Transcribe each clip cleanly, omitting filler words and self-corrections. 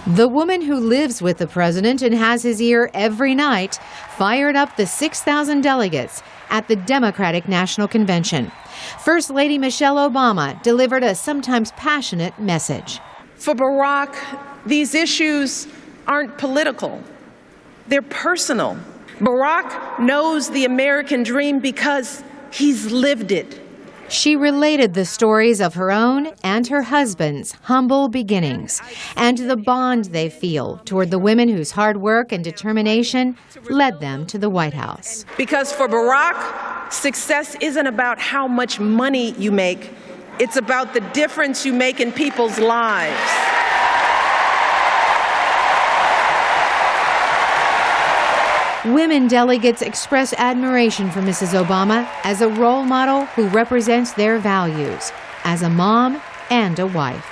The woman who lives with the president and has his ear every night fired up the 6,000 delegates at the Democratic National Convention. First Lady Michelle Obama delivered a sometimes passionate message. For Barack, these issues aren't political. They're personal. Barack knows the American dream because he's lived it. She related the stories of her own and her husband's humble beginnings and the bond they feel toward the women whose hard work and determination led them to the White House. Because for Barack, success isn't about how much money you make. It's about the difference you make in people's lives. Women delegates express admiration for Mrs. Obama as a role model who represents their values as a mom and a wife.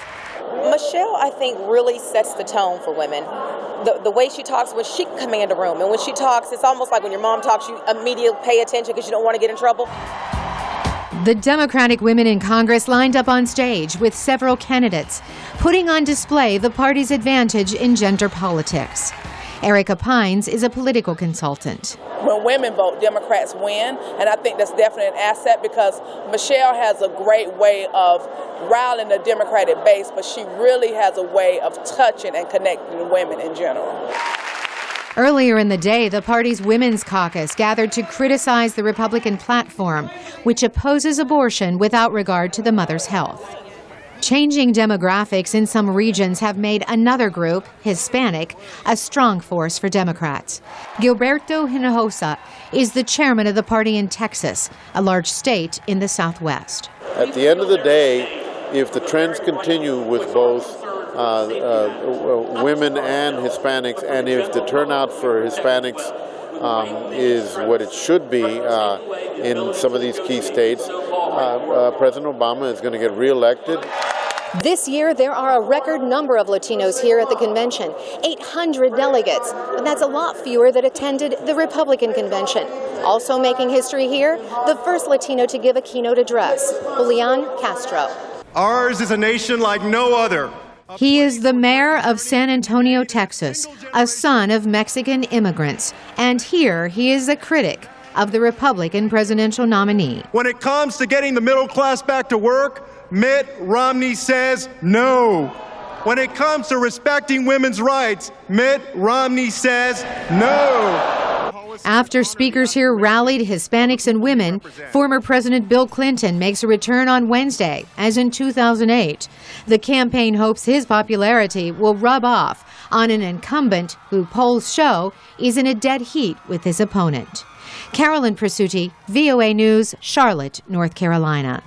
Michelle, I think, really sets the tone for women. The way she talks, when she can command a room, and when she talks, it's almost like when your mom talks, you immediately pay attention because you don't want to get in trouble. The Democratic women in Congress lined up on stage with several candidates, putting on display the party's advantage in gender politics. Erica Pines is a political consultant. When women vote, Democrats win, and I think that's definitely an asset because Michelle has a great way of rallying the Democratic base, but she really has a way of touching and connecting women in general. Earlier in the day, the party's Women's Caucus gathered to criticize the Republican platform, which opposes abortion without regard to the mother's health. Changing demographics in some regions have made another group, Hispanic, a strong force for Democrats. Gilberto Hinojosa is the chairman of the party in Texas, a large state in the Southwest. At the end of the day, if the trends continue with both women and Hispanics, and if the turnout for Hispanics is what it should be in some of these key states, President Obama is going to get reelected. This year, there are a record number of Latinos here at the convention, 800 delegates, and that's a lot fewer that attended the Republican convention. Also making history here, the first Latino to give a keynote address, Julian Castro. Ours is a nation like no other. He is the mayor of San Antonio, Texas, a son of Mexican immigrants, and here he is a critic of the Republican presidential nominee. When it comes to getting the middle class back to work, Mitt Romney says no. When it comes to respecting women's rights, Mitt Romney says no. After speakers here rallied Hispanics and women, former President Bill Clinton makes a return on Wednesday, as in 2008. The campaign hopes his popularity will rub off on an incumbent who polls show is in a dead heat with his opponent. Carolyn Presutti, VOA News, Charlotte, North Carolina.